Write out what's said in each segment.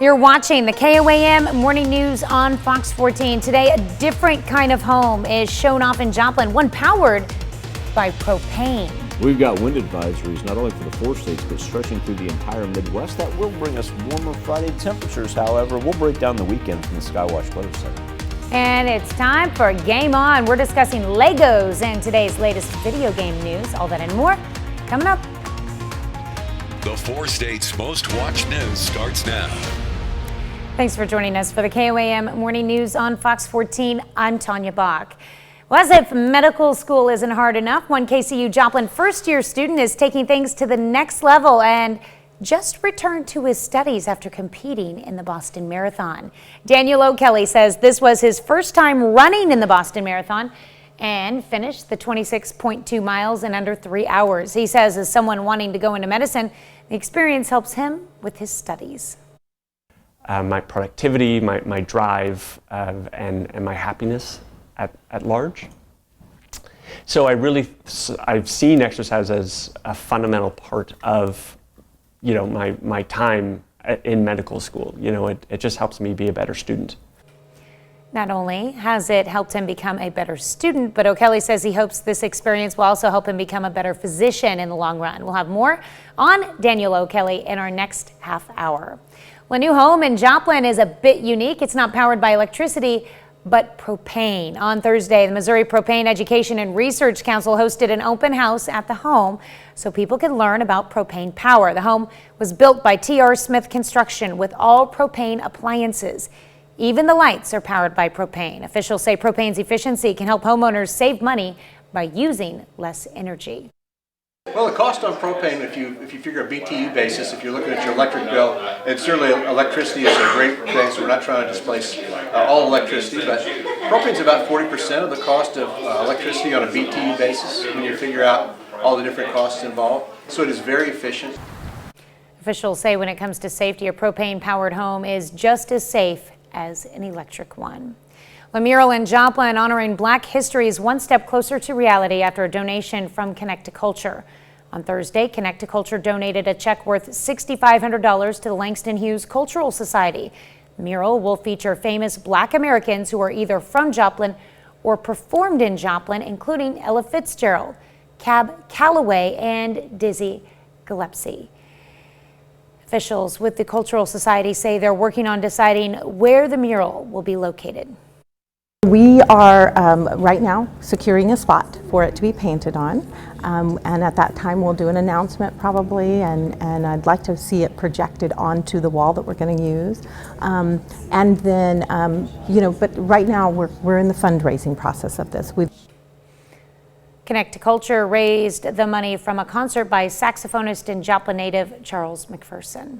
You're watching the KOAM Morning News on Fox 14. Today, a different kind of home is shown off in Joplin, one powered by propane. We've got wind advisories not only for the 4 states, but stretching through the entire Midwest. That will bring us warmer Friday temperatures. However, we'll break down the weekend from the Skywatch Weather Center. And it's time for Game On. We're discussing Legos and today's latest video game news. All that and more coming up. The 4 states' most watched news starts now. Thanks for joining us for the KOAM Morning News on Fox 14. I'm Tanya Bach. Well, as if medical school isn't hard enough, one KCU Joplin first-year student is taking things to the next level and just returned to his studies after competing in the Boston Marathon. Daniel O'Kelly says this was his first time running in the Boston Marathon and finished the 26.2 miles in under 3 hours. He says as someone wanting to go into medicine, the experience helps him with his studies. My productivity, my drive, and my happiness at large. So I've seen exercise as a fundamental part of, my time in medical school. It just helps me be a better student. Not only has it helped him become a better student, but O'Kelly says he hopes this experience will also help him become a better physician in the long run. We'll have more on Daniel O'Kelly in our next half hour. Well, a new home in Joplin is a bit unique. It's not powered by electricity, but propane. On Thursday, the Missouri Propane Education and Research Council hosted an open house at the home so people could learn about propane power. The home was built by T.R. Smith Construction with all propane appliances. Even the lights are powered by propane. Officials say propane's efficiency can help homeowners save money by using less energy. Well, the cost on propane, if you figure a BTU basis, if you're looking at your electric bill, and certainly electricity is a great thing, so we're not trying to displace all electricity, but propane's about 40% of the cost of electricity on a BTU basis when you figure out all the different costs involved. So it is very efficient. Officials say when it comes to safety, a propane-powered home is just as safe as an electric one. The Mural in Joplin honoring Black history is one step closer to reality after a donation from Connect to Culture. On Thursday, Connect to Culture donated a check worth $6,500 to the Langston Hughes Cultural Society. The mural will feature famous Black Americans who are either from Joplin or performed in Joplin, including Ella Fitzgerald, Cab Calloway, and Dizzy Gillespie. Officials with the Cultural Society say they're working on deciding where the mural will be located. We are right now securing a spot for it to be painted on, and at that time we'll do an announcement probably, and I'd like to see it projected onto the wall that we're going to use, and then but right now we're in the fundraising process of this. Connect to Culture raised the money from a concert by saxophonist and Joplin native Charles McPherson.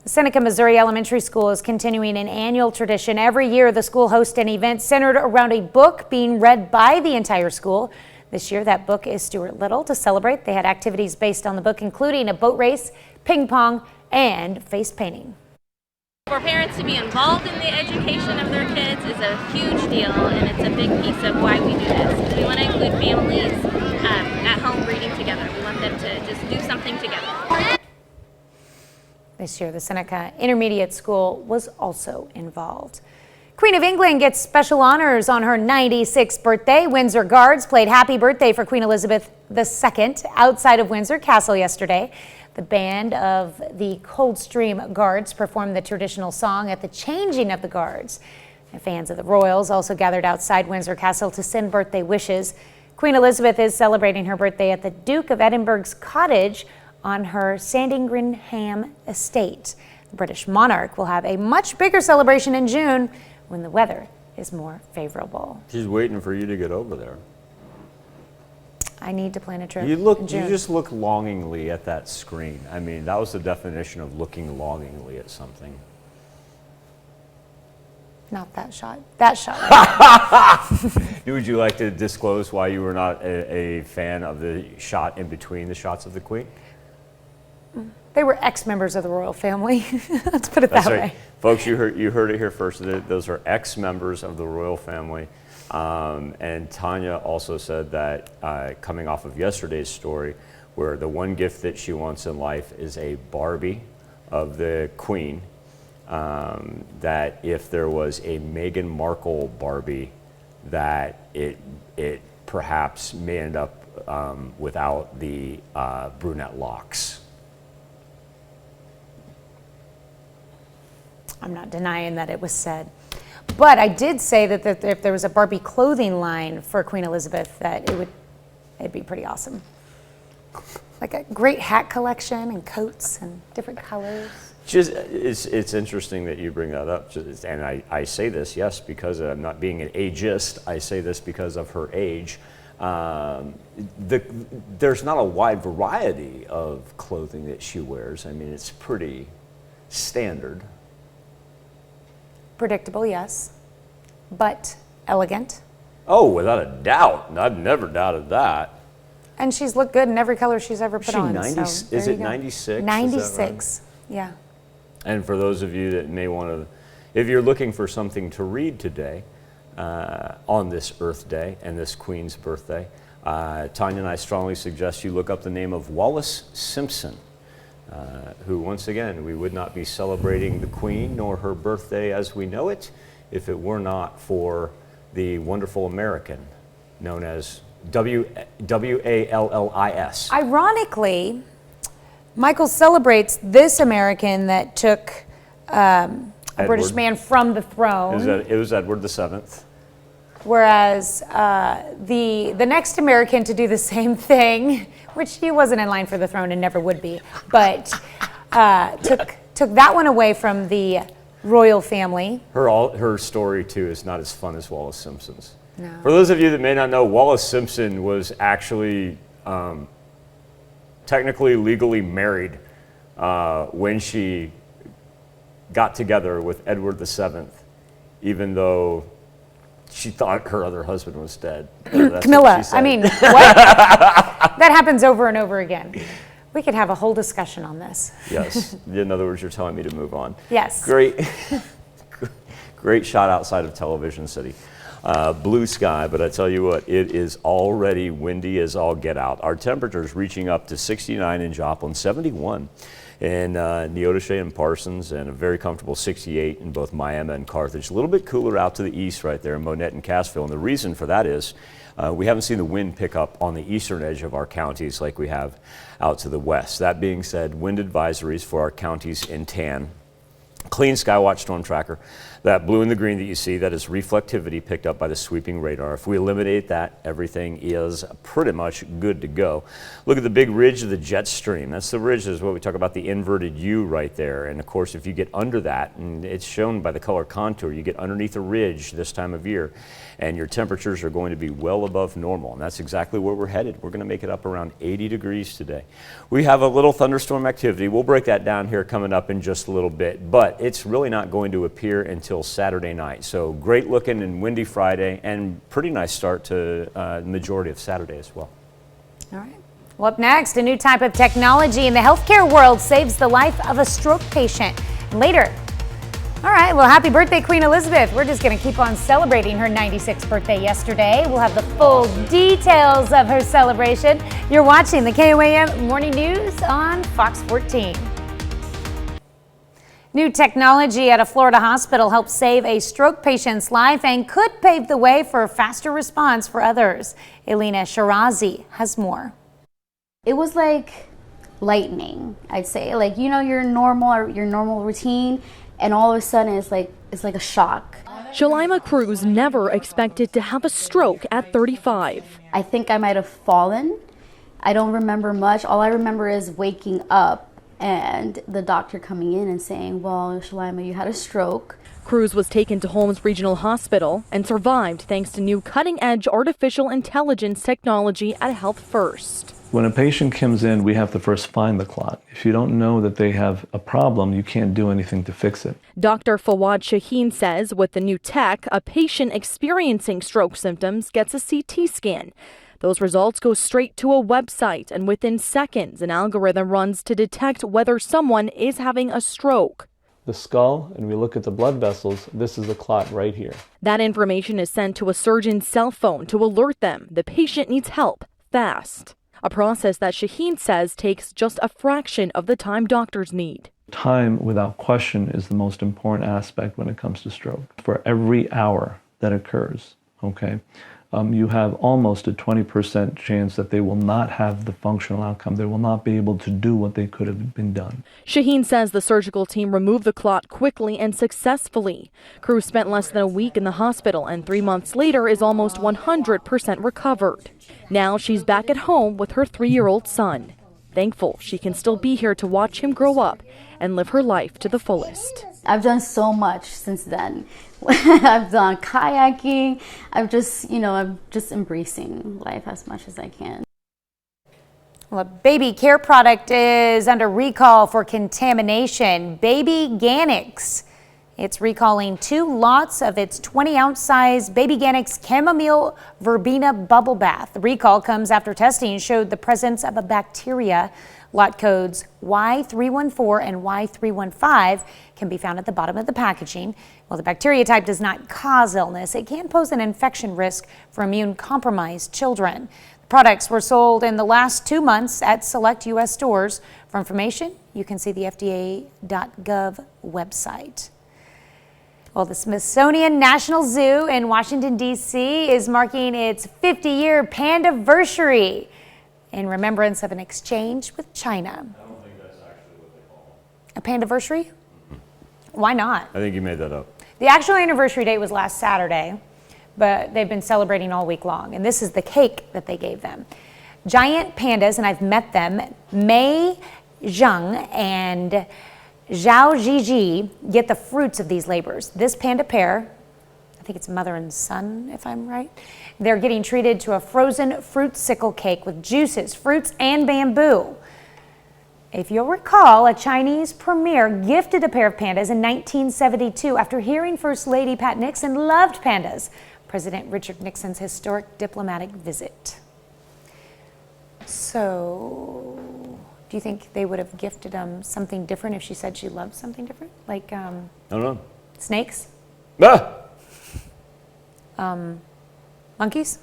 The Seneca, Missouri Elementary School is continuing an annual tradition. Every year, the school hosts an event centered around a book being read by the entire school. This year, that book is Stuart Little. To celebrate, they had activities based on the book, including a boat race, ping pong, and face painting. For parents to be involved in the education of their kids is a huge deal, and it's a big piece of why we do this. We want to include families at home reading together. We want them to just do something together. This year, the Seneca Intermediate School was also involved. Queen of England gets special honors on her 96th birthday. Windsor Guards played Happy Birthday for Queen Elizabeth II outside of Windsor Castle yesterday. The band of the Coldstream Guards performed the traditional song at the changing of the guards. And fans of the Royals also gathered outside Windsor Castle to send birthday wishes. Queen Elizabeth is celebrating her birthday at the Duke of Edinburgh's cottage on her Sandringham estate. The British monarch will have a much bigger celebration in June when the weather is more favorable. She's waiting for you to get over there. I need to plan a trip. You in June. just look longingly at that screen. I mean, that was the definition of looking longingly at something. Not that shot. That shot. Would you like to disclose why you were not a fan of the shot in between the shots of the Queen? They were ex-members of the royal family. Let's put it that way. Folks, you heard it here first. Those are ex-members of the royal family. And Tanya also said that coming off of yesterday's story, where the one gift that she wants in life is a Barbie of the Queen, that if there was a Meghan Markle Barbie, that it perhaps may end up without the brunette locks. I'm not denying that it was said. But I did say that if there was a Barbie clothing line for Queen Elizabeth, that it'd be pretty awesome. Like a great hat collection and coats and different colors. It's interesting that you bring that up, and I say this, yes, because I'm not being an ageist. I say this because of her age. There's not a wide variety of clothing that she wears. I mean, it's pretty standard. Predictable, yes, but elegant. Oh, without a doubt. I've never doubted that. And she's looked good in every color she's ever put on. Is it 96? 96, yeah. And for those of you that may want to, if you're looking for something to read today, on this Earth Day and this Queen's birthday, Tanya and I strongly suggest you look up the name of Wallace Simpson, who, once again, we would not be celebrating the Queen nor her birthday as we know it if it were not for the wonderful American known as W-A-L-L-I-S. Ironically, Michael celebrates this American that took a British man from the throne. It was Edward VII. Whereas the next American to do the same thing, which he wasn't in line for the throne and never would be, but took that one away from the royal family. Her story too is not as fun as Wallace Simpson's. No. For those of you that may not know, Wallace Simpson was actually technically legally married when she got together with Edward VII, even though she thought her other husband was dead. Camilla, I mean, what? That happens over and over again. We could have a whole discussion on this. Yes. In other words, you're telling me to move on. Yes. Great shot outside of Television City. Blue sky, but I tell you what, it is already windy as all get out. Our temperatures reaching up to 69 in Joplin, 71 in Neodesha and Parsons, and a very comfortable 68 in both Miami and Carthage. A little bit cooler out to the east right there in Monette and Cassville, and the reason for that is we haven't seen the wind pick up on the eastern edge of our counties like we have out to the west. That being said, wind advisories for our counties in tan. Clean Skywatch storm tracker. That blue and the green that you see, that is reflectivity picked up by the sweeping radar. If we eliminate that, everything is pretty much good to go. Look at the big ridge of the jet stream. That's the ridge, is what we talk about, the inverted U right there. And of course, if you get under that, and it's shown by the color contour, you get underneath the ridge this time of year, and your temperatures are going to be well above normal. And that's exactly where we're headed. We're going to make it up around 80 degrees today. We have a little thunderstorm activity. We'll break that down here coming up in just a little bit, but it's really not going to appear until Saturday night. So great looking and windy Friday, and pretty nice start to the majority of Saturday as well. All right. Well, up next, a new type of technology in the healthcare world saves the life of a stroke patient. Later. All right, well, happy birthday, Queen Elizabeth. We're just going to keep on celebrating her 96th birthday yesterday. We'll have the full details of her celebration. You're watching the KOAM Morning News on Fox 14. New technology at a Florida hospital helped save a stroke patient's life and could pave the way for a faster response for others. Elena Shirazi has more. It was like lightning, I'd say. Like, you know, your normal routine, and all of a sudden it's like a shock. Shalima Cruz never expected to have a stroke at 35. I think I might have fallen. I don't remember much. All I remember is waking up and the doctor coming in and saying, well, Shalima, you had a stroke. Cruz was taken to Holmes Regional Hospital and survived thanks to new cutting-edge artificial intelligence technology at Health First. When a patient comes in, we have to first find the clot. If you don't know that they have a problem, you can't do anything to fix it. Dr. Fawad Shaheen says with the new tech, a patient experiencing stroke symptoms gets a CT scan. Those results go straight to a website, and within seconds, an algorithm runs to detect whether someone is having a stroke. The skull, and we look at the blood vessels, this is the clot right here. That information is sent to a surgeon's cell phone to alert them the patient needs help fast. A process that Shaheen says takes just a fraction of the time doctors need. Time, without question, is the most important aspect when it comes to stroke. For every hour that occurs, okay, you have almost a 20% chance that they will not have the functional outcome. They will not be able to do what they could have been done. Shaheen says the surgical team removed the clot quickly and successfully. Crew spent less than a week in the hospital and 3 months later is almost 100% recovered. Now she's back at home with her 3-year-old son. Thankful she can still be here to watch him grow up and live her life to the fullest. I've done so much since then. I've done kayaking. I'm just embracing life as much as I can. Well, a baby care product is under recall for contamination. Baby Ganix. It's recalling 2 lots of its 20-ounce size Baby Ganix chamomile verbena bubble bath. The recall comes after testing showed the presence of a bacteria. Lot codes Y314 and Y315 can be found at the bottom of the packaging. While the bacteria type does not cause illness, it can pose an infection risk for immune-compromised children. The products were sold in the last 2 months at select U.S. stores. For information, you can see the FDA.gov website. Well, the Smithsonian National Zoo in Washington, D.C. is marking its 50-year Pandaversary in remembrance of an exchange with China. I don't think that's actually what they call it. A Pandaversary? Why not? I think you made that up. The actual anniversary date was last Saturday, but they've been celebrating all week long, and this is the cake that they gave them. Giant pandas, and I've met them, Mei Zhang and Zhao Jiji, get the fruits of these labors. This panda pair, I think it's mother and son, if I'm right, they're getting treated to a frozen fruit sickle cake with juices, fruits, and bamboo. If you'll recall, a Chinese premier gifted a pair of pandas in 1972 after hearing First Lady Pat Nixon loved pandas, President Richard Nixon's historic diplomatic visit. So, do you think they would have gifted something different if she said she loved something different? Like, I don't know. snakes? Ah! Monkeys?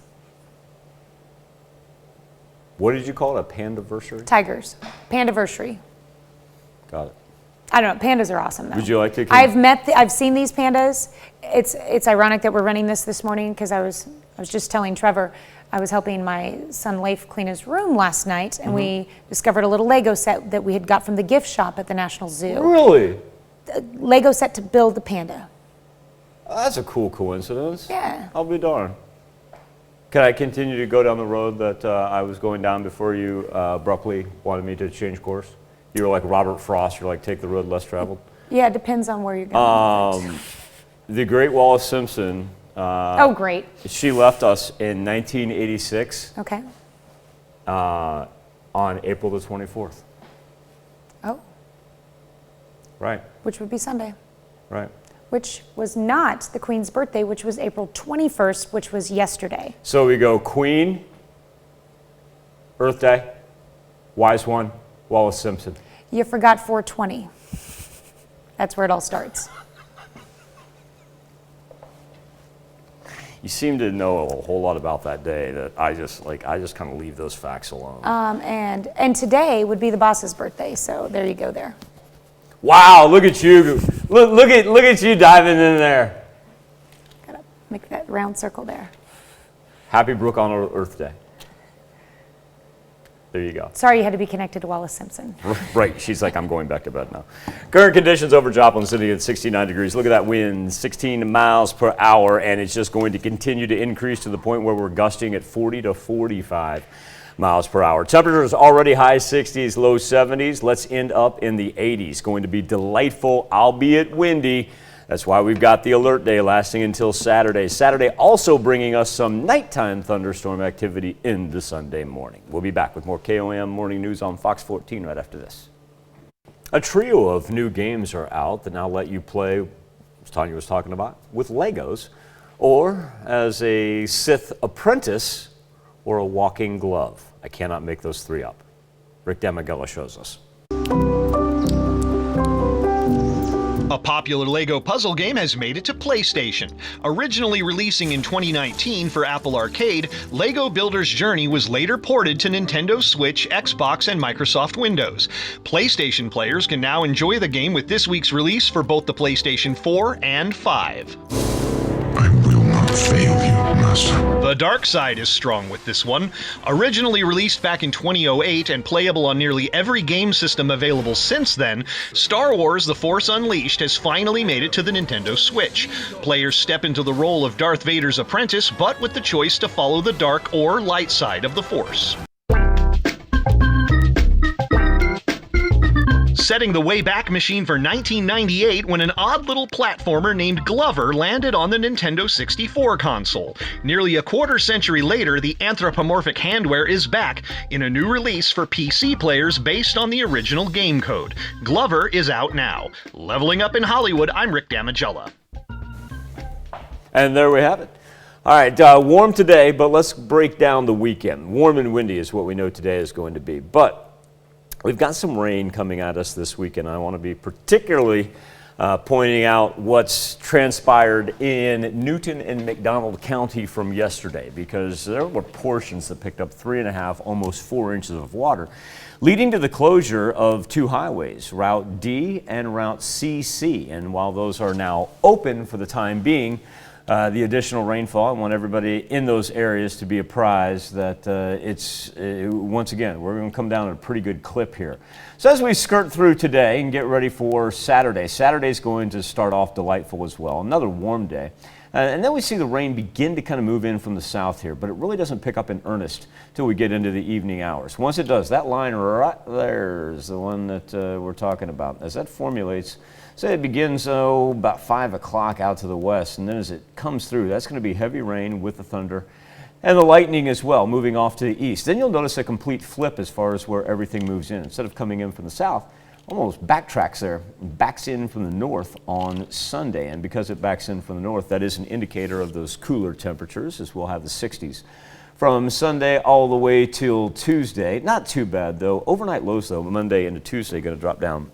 What did you call it? A pandaversary? Tigers. Pandaversary. Got it. I don't know. Pandas are awesome, though. Would you like to? I've seen these pandas. It's ironic that we're running this morning because I was just telling Trevor I was helping my son Leif clean his room last night, and we discovered a little Lego set that we had got from the gift shop at the National Zoo. Really? A Lego set to build the panda. That's a cool coincidence. Yeah. I'll be darned. Can I continue to go down the road that I was going down before you abruptly wanted me to change course? You were like Robert Frost. You're like, take the road less traveled. Yeah, it depends on where you're going. The great Wallace Simpson. Oh, great. She left us in 1986 Okay. on April the 24th. Oh, Right, which would be Sunday. right. Which was not the Queen's birthday, which was April 21st, which was yesterday. So we go Queen, Earth Day, Wise One, Wallace Simpson. You forgot 420. That's where it all starts. You seem to know a whole lot about that day that I just kind of leave those facts alone. And today would be the boss's birthday, so there you go there. Wow, look at you. Look at you diving in there. Gotta make that round circle there. Happy Brooke on Earth Day. There you go. Sorry you had to be connected to Wallace Simpson. Right, she's like, I'm going back to bed now. Current conditions over Joplin City at 69 degrees. Look at that wind, 16 miles per hour, and it's just going to continue to increase to the point where we're gusting at 40 to 45 miles per hour. Temperatures already high 60s, low 70s. Let's end up in the 80s. Going to be delightful, albeit windy. That's why we've got the alert day lasting until Saturday. Saturday also bringing us some nighttime thunderstorm activity into Sunday morning. We'll be back with more KOAM morning news on Fox 14 right after this. A trio of new games are out that now let you play, as Tanya was talking about, with Legos, or as a Sith apprentice, or a walking glove. I cannot make those three up. Rick Damagella shows us. A popular Lego puzzle game has made it to PlayStation. Originally releasing in 2019 for Apple Arcade, Lego Builder's Journey was later ported to Nintendo Switch, Xbox, and Microsoft Windows. PlayStation players can now enjoy the game with this week's release for both the PlayStation 4 and 5. I will not fail you, Master. The dark side is strong with this one. Originally released back in 2008 and playable on nearly every game system available since then, Star Wars The Force Unleashed has finally made it to the Nintendo Switch. Players step into the role of Darth Vader's apprentice, but with the choice to follow the dark or light side of the Force. Setting the Wayback Machine for 1998 when an odd little platformer named Glover landed on the Nintendo 64 console. Nearly a quarter century later, the anthropomorphic handware is back in a new release for PC players based on the original game code. Glover is out now. Leveling Up in Hollywood, I'm Rick Damigella. And there we have it. All right, warm today, but let's break down the weekend. Warm and windy is what we know today is going to be. But we've got some rain coming at us this weekend. I want to be particularly pointing out what's transpired in Newton and McDonald County from yesterday, because there were portions that picked up 3.5, almost 4 inches of water, leading to the closure of 2 highways, Route D and Route CC. And while those are now open for the time being, the additional rainfall, I want everybody in those areas to be apprised that once again, we're going to come down at a pretty good clip here. So as we skirt through today and get ready for Saturday, Saturday's going to start off delightful as well. Another warm day. And then we see the rain begin to kind of move in from the south here, but it really doesn't pick up in earnest till we get into the evening hours. Once it does, that line right there is the one that we're talking about. As that formulates, say it begins about 5 o'clock out to the west, and then as it comes through, that's going to be heavy rain with the thunder and the lightning as well, moving off to the east. Then you'll notice a complete flip as far as where everything moves in. Instead of coming in from the south, almost backtracks there, backs in from the north on Sunday. And because it backs in from the north, that is an indicator of those cooler temperatures, as we'll have the 60s. From Sunday all the way till Tuesday, not too bad though. Overnight lows though, Monday into Tuesday, going to drop down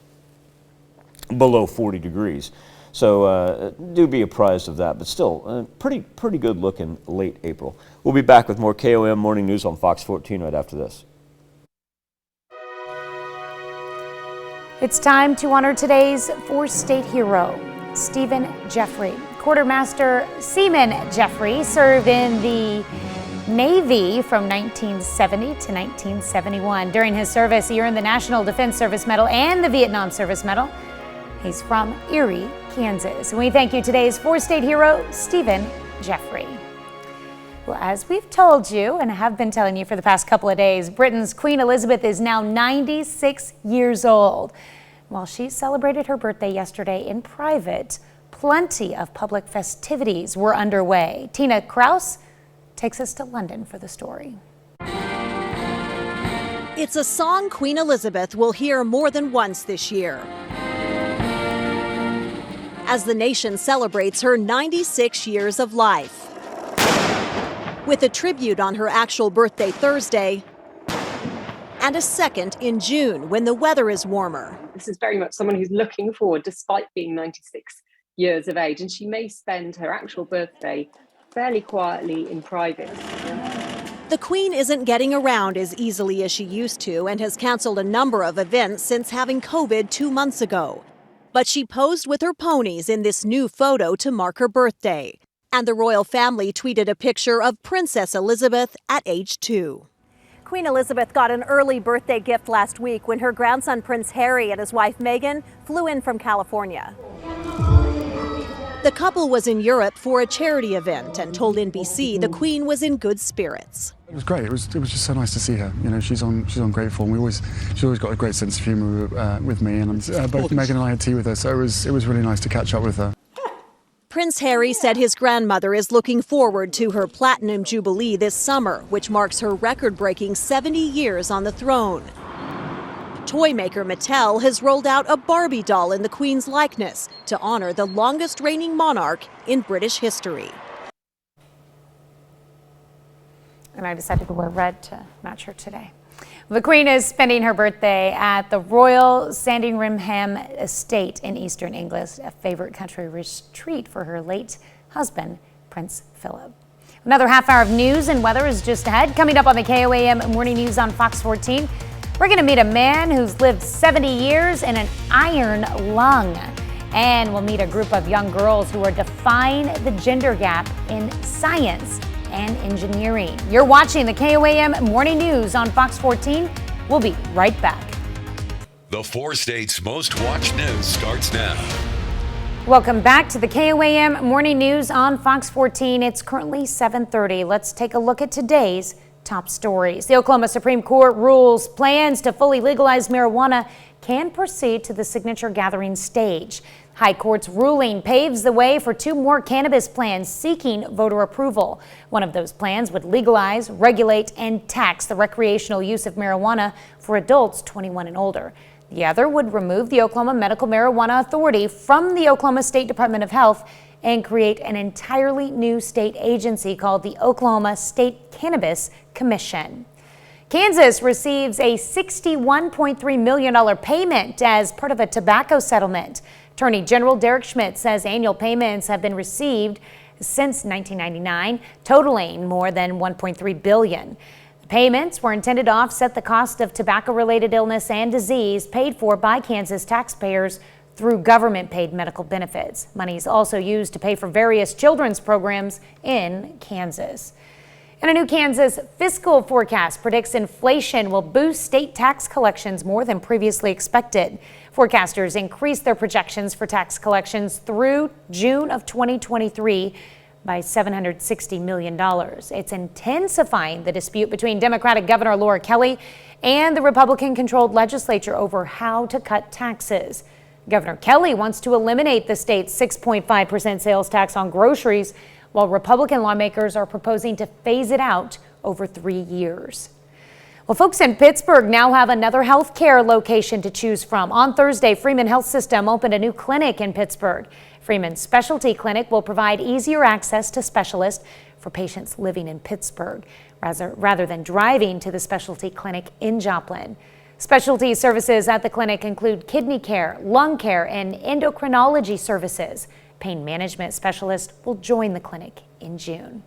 below 40 degrees. So do be apprised of that, but still pretty good looking late April. We'll be back with more KOAM Morning News on Fox 14 right after this. It's time to honor today's four-state hero, Stephen Jeffrey. Quartermaster Seaman Jeffrey served in the Navy from 1970 to 1971. During his service, he earned the National Defense Service Medal and the Vietnam Service Medal. He's from Erie, Kansas. And we thank you today's four-state hero, Stephen Jeffrey. Well, as we've told you and have been telling you for the past couple of days, Britain's Queen Elizabeth is now 96 years old. While she celebrated her birthday yesterday in private, plenty of public festivities were underway. Tina Kraus takes us to London for the story. It's a song Queen Elizabeth will hear more than once this year, as the nation celebrates her 96 years of life, with a tribute on her actual birthday Thursday and a second in June when the weather is warmer. This is very much someone who's looking forward despite being 96 years of age, and she may spend her actual birthday fairly quietly in private. The Queen isn't getting around as easily as she used to and has canceled a number of events since having COVID 2 months ago. But she posed with her ponies in this new photo to mark her birthday. And the royal family tweeted a picture of Princess Elizabeth at age 2. Queen Elizabeth got an early birthday gift last week when her grandson Prince Harry and his wife Meghan flew in from California. The couple was in Europe for a charity event and told NBC the Queen was in good spirits. It was great. It was just so nice to see her. You know, she's on great form. She's always got a great sense of humour with me, and both Meghan and I had tea with her, so it was really nice to catch up with her. Prince Harry said his grandmother is looking forward to her Platinum Jubilee this summer, which marks her record-breaking 70 years on the throne. Toy maker Mattel has rolled out a Barbie doll in the Queen's likeness to honor the longest reigning monarch in British history. And I decided to wear red to match her today. The Queen is spending her birthday at the Royal Sandringham Estate in Eastern England, a favorite country retreat for her late husband, Prince Philip. Another half hour of news and weather is just ahead. Coming up on the KOAM Morning News on Fox 14, we're going to meet a man who's lived 70 years in an iron lung. And we'll meet a group of young girls who are defying the gender gap in science and engineering. You're watching the KOAM Morning News on Fox 14. We'll be right back. The 4 states' most watched news starts now. Welcome back to the KOAM Morning News on Fox 14. It's currently 7:30. Let's take a look at today's top stories. The Oklahoma Supreme Court rules plans to fully legalize marijuana can proceed to the signature gathering stage. High Court's ruling paves the way for 2 more cannabis plans seeking voter approval. One of those plans would legalize, regulate, and tax the recreational use of marijuana for adults 21 and older. The other would remove the Oklahoma Medical Marijuana Authority from the Oklahoma State Department of Health and create an entirely new state agency called the Oklahoma State Cannabis Commission. Kansas receives a $61.3 million payment as part of a tobacco settlement. Attorney General Derek Schmidt says annual payments have been received since 1999, totaling more than $1.3 billion. The payments were intended to offset the cost of tobacco-related illness and disease paid for by Kansas taxpayers through government-paid medical benefits. Money is also used to pay for various children's programs in Kansas. And a new Kansas fiscal forecast predicts inflation will boost state tax collections more than previously expected. Forecasters increased their projections for tax collections through June of 2023 by $760 million. It's intensifying the dispute between Democratic Governor Laura Kelly and the Republican-controlled legislature over how to cut taxes. Governor Kelly wants to eliminate the state's 6.5% sales tax on groceries, while Republican lawmakers are proposing to phase it out over 3 years. Well, folks in Pittsburgh now have another health care location to choose from. On Thursday, Freeman Health System opened a new clinic in Pittsburgh. Freeman's Specialty Clinic will provide easier access to specialists for patients living in Pittsburgh, rather than driving to the specialty clinic in Joplin. Specialty services at the clinic include kidney care, lung care, and endocrinology services. Pain management specialist will join the clinic in June.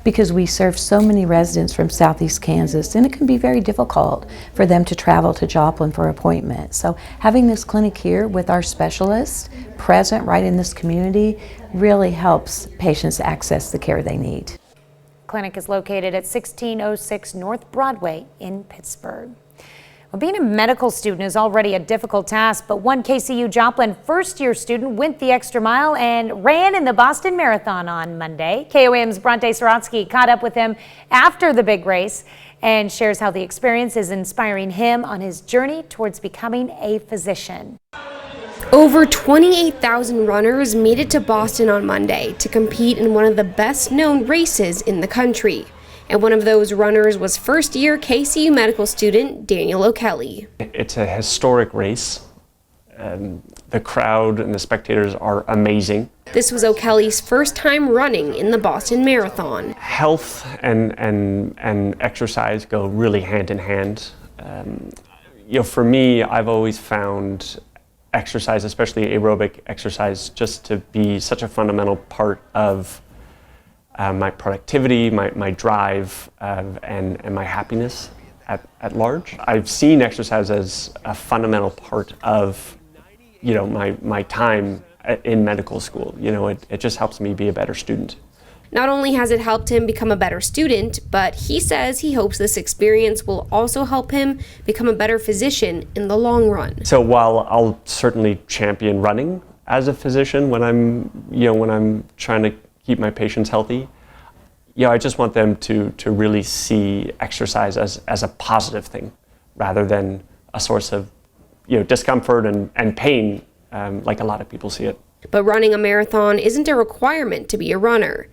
Because we serve so many residents from Southeast Kansas, and it can be very difficult for them to travel to Joplin for appointments. So having this clinic here with our specialists present right in this community really helps patients access the care they need. The clinic is located at 1606 North Broadway in Pittsburgh. Well, being a medical student is already a difficult task, but one KCU Joplin first-year student went the extra mile and ran in the Boston Marathon on Monday. KOAM's Bronte Sorotsky caught up with him after the big race and shares how the experience is inspiring him on his journey towards becoming a physician. Over 28,000 runners made it to Boston on Monday to compete in one of the best-known races in the country. And one of those runners was first-year KCU medical student Daniel O'Kelly. It's a historic race. The crowd and the spectators are amazing. This was O'Kelly's first time running in the Boston Marathon. Health and exercise go really hand in hand. For me, I've always found exercise, especially aerobic exercise, just to be such a fundamental part of my productivity, my drive, and my happiness at large. I've seen exercise as a fundamental part of, my time in medical school. It just helps me be a better student. Not only has it helped him become a better student, but he says he hopes this experience will also help him become a better physician in the long run. So while I'll certainly champion running as a physician when I'm trying to keep my patients healthy, I just want them to really see exercise as a positive thing rather than a source of discomfort and pain like a lot of people see it. But running a marathon isn't a requirement to be a runner.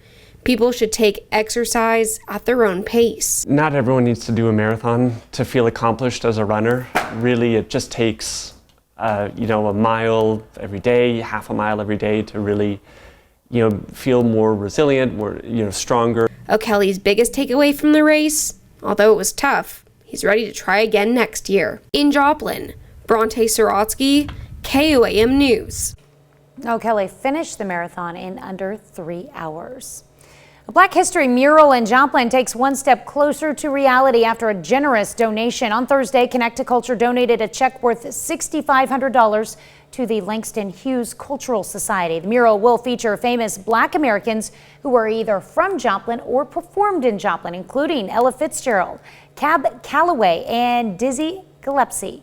People should take exercise at their own pace. Not everyone needs to do a marathon to feel accomplished as a runner. Really, it just takes a mile every day, half a mile every day to really feel more resilient, more stronger. O'Kelly's biggest takeaway from the race, although it was tough, he's ready to try again next year. In Joplin, Bronte Sorotsky, KOAM News. Oh, Kelly finished the marathon in under 3 hours. A Black History mural in Joplin takes one step closer to reality after a generous donation. On Thursday, Connect to Culture donated a check worth $6,500 to the Langston Hughes Cultural Society. The mural will feature famous Black Americans who were either from Joplin or performed in Joplin, including Ella Fitzgerald, Cab Calloway, and Dizzy Gillespie.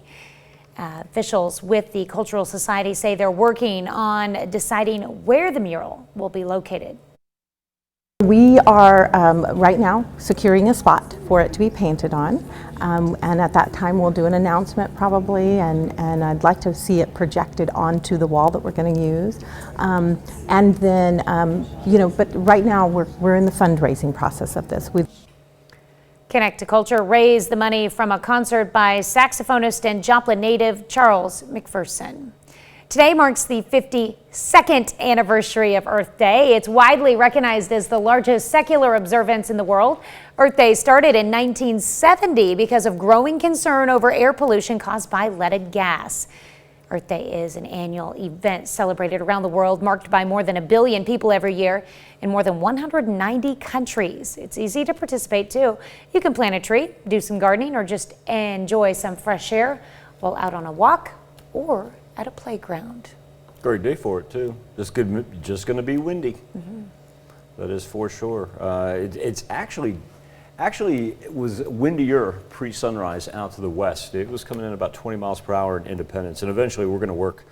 Officials with the Cultural Society say they're working on deciding where the mural will be located. We are right now securing a spot for it to be painted on, and at that time we'll do an announcement probably, and I'd like to see it projected onto the wall that we're going to use, and then but right now we're in the fundraising process of this. Connect to Culture raised the money from a concert by saxophonist and Joplin native Charles McPherson. Today marks the 52nd anniversary of Earth Day. It's widely recognized as the largest secular observance in the world. Earth Day started in 1970 because of growing concern over air pollution caused by leaded gas. Earth Day is an annual event celebrated around the world, marked by more than 1 billion people every year in more than 190 countries. It's easy to participate too. You can plant a tree, do some gardening, or just enjoy some fresh air while out on a walk or at a playground. Great day for it too. Just going to be windy. That is for sure. It's actually it was windier pre-sunrise out to the west. It was coming in about 20 miles per hour in Independence, and eventually we're going to work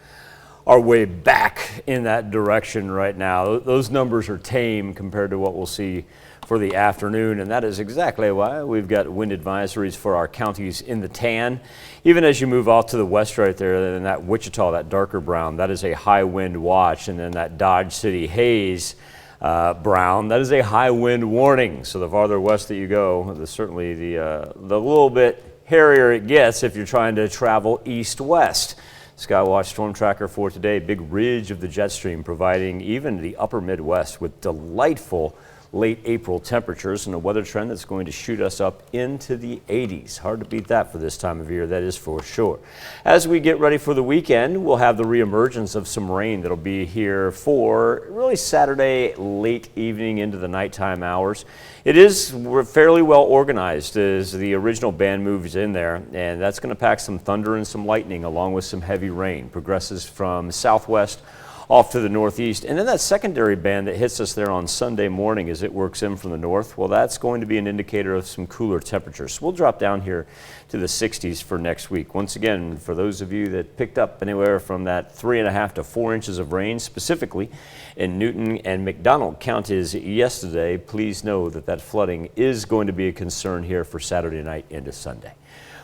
our way back in that direction right now. Those numbers are tame compared to what we'll see for the afternoon, and that is exactly why we've got wind advisories for our counties in the tan. Even as you move off to the west right there, and that Wichita, that darker brown, that is a high wind watch, and then that Dodge City haze brown, that is a high wind warning. So the farther west that you go, certainly the little bit hairier it gets if you're trying to travel east-west. Skywatch Storm Tracker for today, big ridge of the jet stream providing even the upper Midwest with delightful late April temperatures and a weather trend that's going to shoot us up into the 80s. Hard to beat that for this time of year, that is for sure. As we get ready for the weekend, we'll have the reemergence of some rain that'll be here for really Saturday late evening into the nighttime hours. It is fairly well organized as the original band moves in there, and that's going to pack some thunder and some lightning along with some heavy rain. Progresses from southwest off to the northeast, and then that secondary band that hits us there on Sunday morning as it works in from the north, well, that's going to be an indicator of some cooler temperatures. We'll drop down here to the 60s for next week. Once again, for those of you that picked up anywhere from that 3.5 to 4 inches of rain, specifically in Newton and McDonald counties yesterday, please know that that flooding is going to be a concern here for Saturday night into Sunday.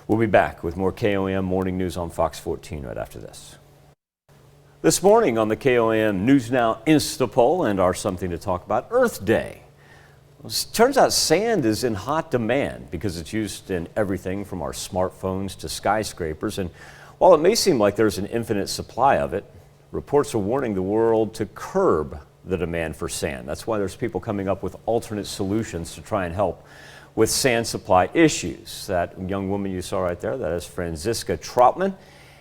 We'll be back with more KOAM Morning News on Fox 14 right after this. This morning on the KOAM News Now Insta Poll and our Something to Talk About Earth Day. It turns out sand is in hot demand because it's used in everything from our smartphones to skyscrapers. And while it may seem like there's an infinite supply of it, reports are warning the world to curb the demand for sand. That's why there's people coming up with alternate solutions to try and help with sand supply issues. That young woman you saw right there, that is Franziska Troutman,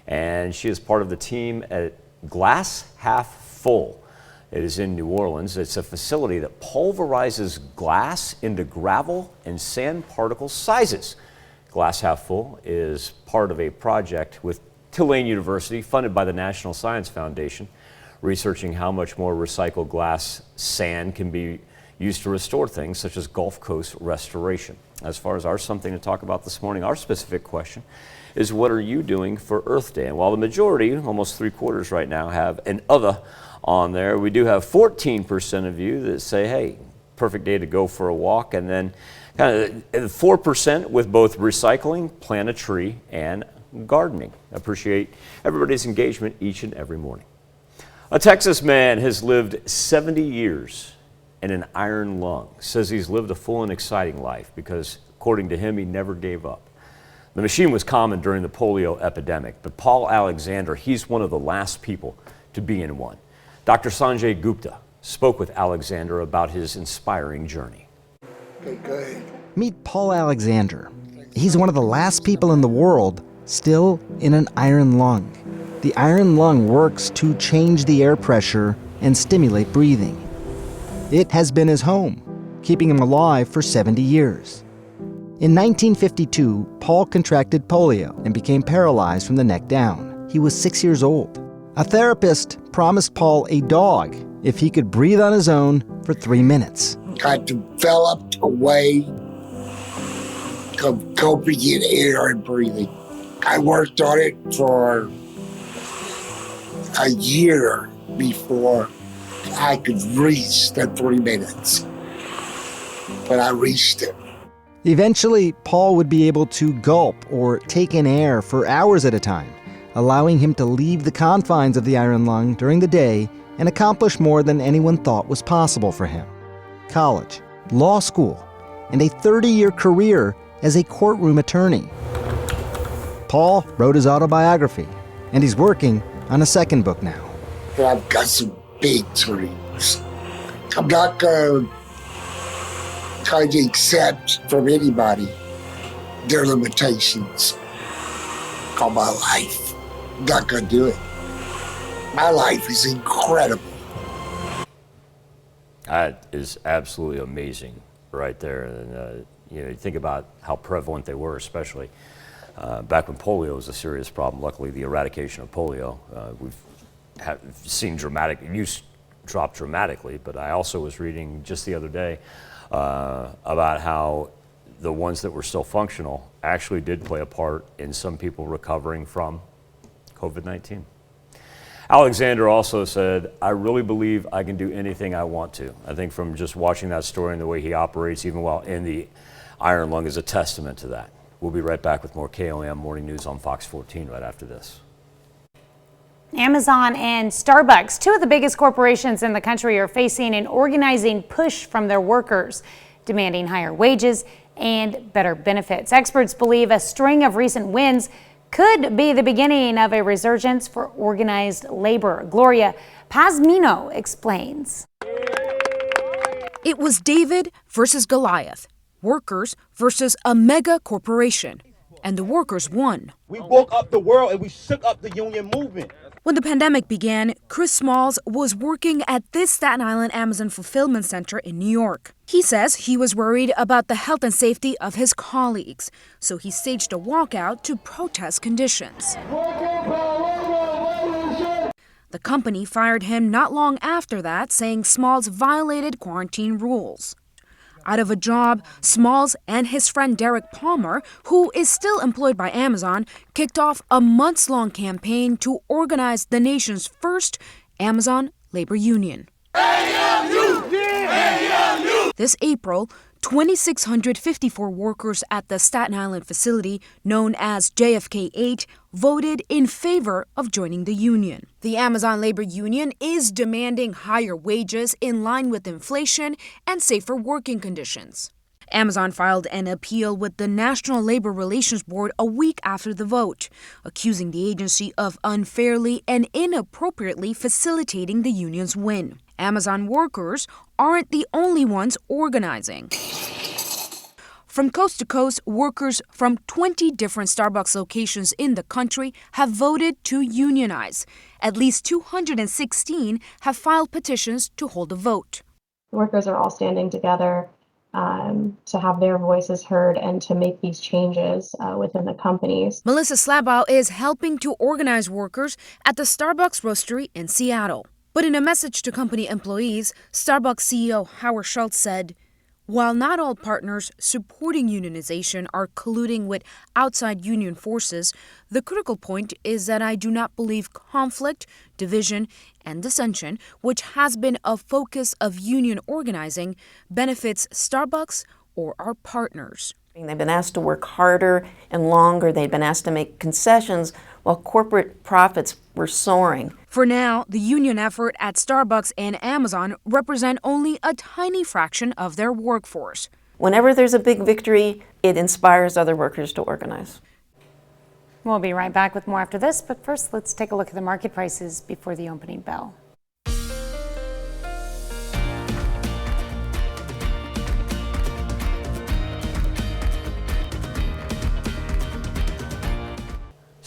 and she is part of the team at Glass Half Full. It is in New Orleans. It's a facility that pulverizes glass into gravel and sand particle sizes. Glass Half Full is part of a project with Tulane University funded by the National Science Foundation, researching how much more recycled glass sand can be used to restore things such as Gulf Coast restoration. As far as our Something to Talk About this morning, our specific question is, what are you doing for Earth Day? And while the majority, almost 3/4 right now, have an other on there, we do have 14% of you that say, hey, perfect day to go for a walk. And then kind of 4% with both recycling, plant a tree, and gardening. Appreciate everybody's engagement each and every morning. A Texas man has lived 70 years in an iron lung. Says he's lived a full and exciting life because, according to him, he never gave up. The machine was common during the polio epidemic, but Paul Alexander, he's one of the last people to be in one. Dr. Sanjay Gupta spoke with Alexander about his inspiring journey. Meet Paul Alexander. He's one of the last people in the world still in an iron lung. The iron lung works to change the air pressure and stimulate breathing. It has been his home, keeping him alive for 70 years. In 1952, Paul contracted polio and became paralyzed from the neck down. He was 6 years old. A therapist promised Paul a dog if he could breathe on his own for 3 minutes. I developed a way of coping in air and breathing. I worked on it for a year before I could reach the 3 minutes. But I reached it. Eventually, Paul would be able to gulp or take in air for hours at a time, allowing him to leave the confines of the iron lung during the day and accomplish more than anyone thought was possible for him. College, law school, and a 30-year career as a courtroom attorney. Paul wrote his autobiography, and he's working on a second book now. I've got some big dreams. I'm not going to accept from anybody their limitations on my life. I'm not going to do it. My life is incredible. That is absolutely amazing right there. And, you think about how prevalent they were, especially back when polio was a serious problem. Luckily, the eradication of polio, we've seen dramatic use drop dramatically. But I also was reading just the other day about how the ones that were still functional actually did play a part in some people recovering from COVID-19. Alexander also said, I really believe I can do anything I want to. I think from just watching that story and the way he operates, even while in the iron lung, is a testament to that. We'll be right back with more KOAM Morning News on Fox 14 right after this. Amazon and Starbucks, two of the biggest corporations in the country, are facing an organizing push from their workers, demanding higher wages and better benefits. Experts believe a string of recent wins could be the beginning of a resurgence for organized labor. Gloria Pazmino explains. It was David versus Goliath, workers versus a mega corporation, and the workers won. We woke up the world and we shook up the union movement. When the pandemic began, Chris Smalls was working at this Staten Island Amazon fulfillment center in New York. He says he was worried about the health and safety of his colleagues, so he staged a walkout to protest conditions. The company fired him not long after that, saying Smalls violated quarantine rules. Out of a job, Smalls and his friend Derek Palmer, who is still employed by Amazon, kicked off a months-long campaign to organize the nation's first Amazon labor union. This April, 2,654 workers at the Staten Island facility, known as JFK 8, voted in favor of joining the union. The Amazon Labor Union is demanding higher wages in line with inflation and safer working conditions. Amazon filed an appeal with the National Labor Relations Board a week after the vote, accusing the agency of unfairly and inappropriately facilitating the union's win. Amazon workers aren't the only ones organizing. From coast to coast, workers from 20 different Starbucks locations in the country have voted to unionize. At least 216 have filed petitions to hold a vote. Workers are all standing together to have their voices heard and to make these changes within the companies. Melissa Slabow is helping to organize workers at the Starbucks Roastery in Seattle. But in a message to company employees, Starbucks CEO Howard Schultz said, while not all partners supporting unionization are colluding with outside union forces, the critical point is that I do not believe conflict, division, and dissension, which has been a focus of union organizing, benefits Starbucks or our partners. They've been asked to work harder and longer. They've been asked to make concessions while corporate profits were soaring. For now, the union effort at Starbucks and Amazon represent only a tiny fraction of their workforce. Whenever there's a big victory, it inspires other workers to organize. We'll be right back with more after this, but first let's take a look at the market prices before the opening bell.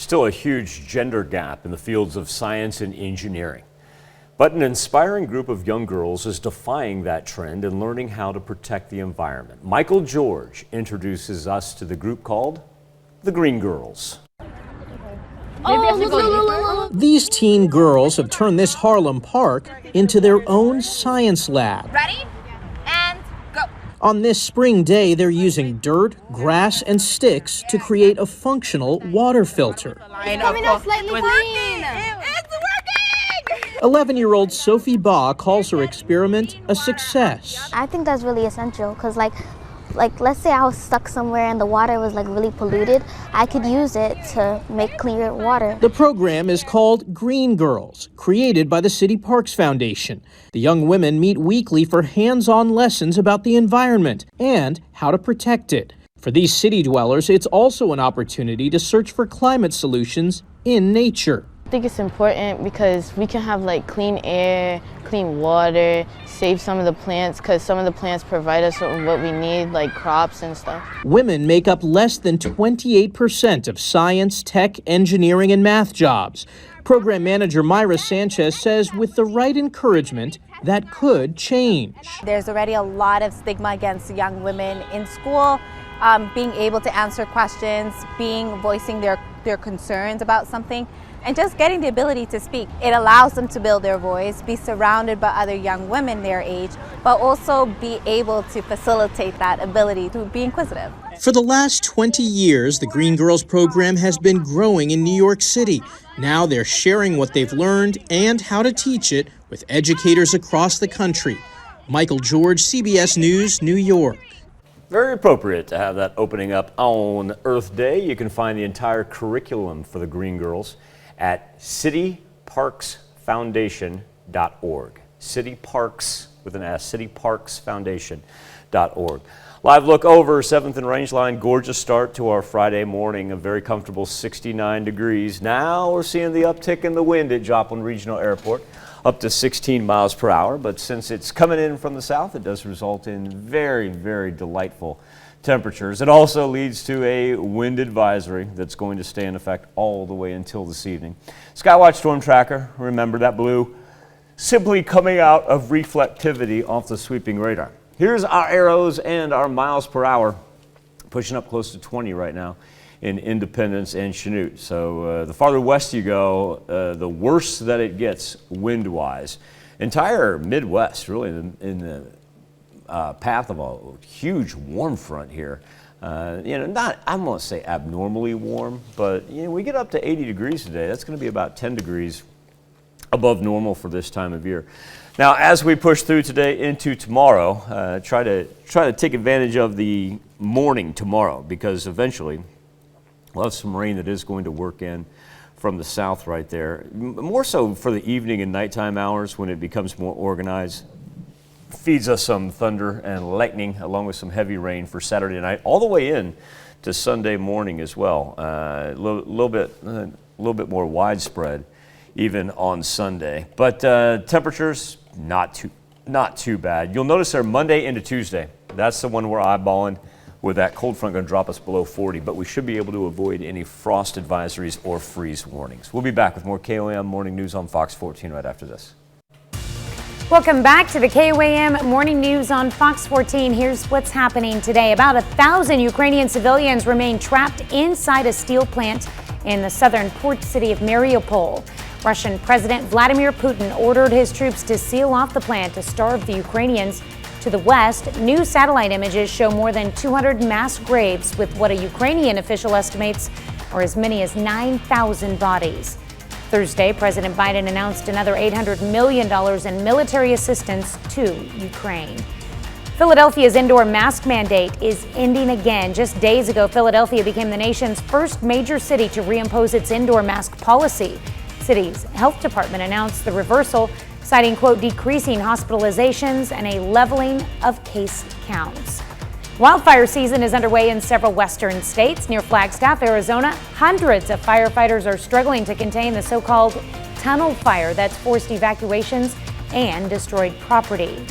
Still a huge gender gap in the fields of science and engineering. But an inspiring group of young girls is defying that trend and learning how to protect the environment. Michael George introduces us to the group called the Green Girls. These teen girls have turned this Harlem park into their own science lab. Ready? And go. On this spring day, they're using dirt, grass, and sticks to create a functional water filter. Coming out slightly green. It's working! 11-year-old Sophie Baugh calls her experiment a success. I think that's really essential because like let's say I was stuck somewhere and the water was like really polluted, I could use it to make clear water. The program is called Green Girls, created by the City Parks Foundation. The young women meet weekly for hands-on lessons about the environment and how to protect it. For these city dwellers, it's also an opportunity to search for climate solutions in nature. I think it's important because we can have like clean air, clean water, save some of the plants because some of the plants provide us with what we need, like crops and stuff. Women make up less than 28% of science, tech, engineering, and math jobs. Program manager Myra Sanchez says with the right encouragement, that could change. There's already a lot of stigma against young women in school. Being able to answer questions, voicing their concerns about something, and just getting the ability to speak. It allows them to build their voice, be surrounded by other young women their age, but also be able to facilitate that ability to be inquisitive. For the last 20 years, the Green Girls program has been growing in New York City. Now they're sharing what they've learned and how to teach it with educators across the country. Michael George, CBS News, New York. Very appropriate to have that opening up on Earth Day. You can find the entire curriculum for the Green Girls at cityparksfoundation.org. City Parks with an S, cityparksfoundation.org. Live look over 7th and Rangeline. Gorgeous start to our Friday morning. A very comfortable 69 degrees. Now we're seeing the uptick in the wind at Joplin Regional Airport, up to 16 miles per hour. But since it's coming in from the south, it does result in very, very delightful temperatures. It also leads to a wind advisory that's going to stay in effect all the way until this evening. Skywatch Storm Tracker, remember that blue, simply coming out of reflectivity off the sweeping radar. Here's our arrows and our miles per hour, pushing up close to 20 right now in Independence and Chanute. So the farther west you go, the worse that it gets wind-wise. Entire Midwest, really, in the path of a huge warm front here. Not, I'm going to say abnormally warm, but we get up to 80 degrees today. That's going to be about 10 degrees above normal for this time of year. Now, as we push through today into tomorrow, try to take advantage of the morning tomorrow, because eventually we'll have some rain that is going to work in from the south right there. More so for the evening and nighttime hours when it becomes more organized. Feeds us some thunder and lightning along with some heavy rain for Saturday night, all the way in to Sunday morning as well. A little bit more widespread even on Sunday. But temperatures not too bad. You'll notice they're Monday into Tuesday. That's the one we're eyeballing, with that cold front going to drop us below 40. But we should be able to avoid any frost advisories or freeze warnings. We'll be back with more KOAM Morning News on Fox 14 right after this. Welcome back to the KOAM Morning News on Fox 14. Here's what's happening today. About 1,000 Ukrainian civilians remain trapped inside a steel plant in the southern port city of Mariupol. Russian President Vladimir Putin ordered his troops to seal off the plant to starve the Ukrainians. To the west, new satellite images show more than 200 mass graves, with what a Ukrainian official estimates are as many as 9,000 bodies. Thursday, President Biden announced another $800 million in military assistance to Ukraine. Philadelphia's indoor mask mandate is ending again. Just days ago, Philadelphia became the nation's first major city to reimpose its indoor mask policy. City's health department announced the reversal, citing, quote, decreasing hospitalizations and a leveling of case counts. Wildfire season is underway in several western states. Near Flagstaff, Arizona, hundreds of firefighters are struggling to contain the so-called tunnel fire that's forced evacuations and destroyed property.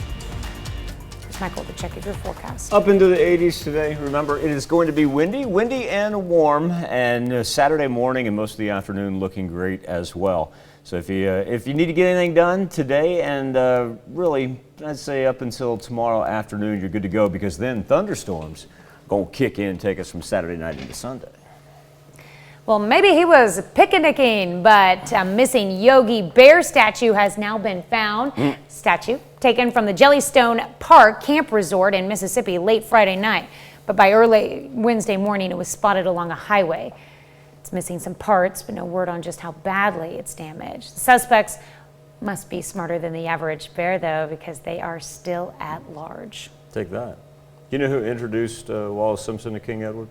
Michael, the check of your forecast. Up into the 80s today. Remember, it is going to be windy and warm, and Saturday morning and most of the afternoon looking great as well. So if you need to get anything done today, and really, I'd say up until tomorrow afternoon, you're good to go, because then thunderstorms gonna kick in and take us from Saturday night into Sunday. Well, maybe he was picnicking, but a missing Yogi Bear statue has now been found. Statue taken from the Jellystone Park Camp Resort in Mississippi late Friday night. But by early Wednesday morning, it was spotted along a highway. It's missing some parts, but no word on just how badly it's damaged. The suspects must be smarter than the average bear, though, because they are still at large. Take that. You know who introduced Wallace Simpson to King Edward?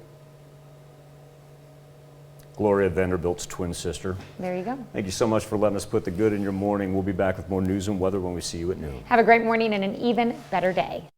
Gloria Vanderbilt's twin sister. There you go. Thank you so much for letting us put the good in your morning. We'll be back with more news and weather when we see you at noon. Have a great morning and an even better day.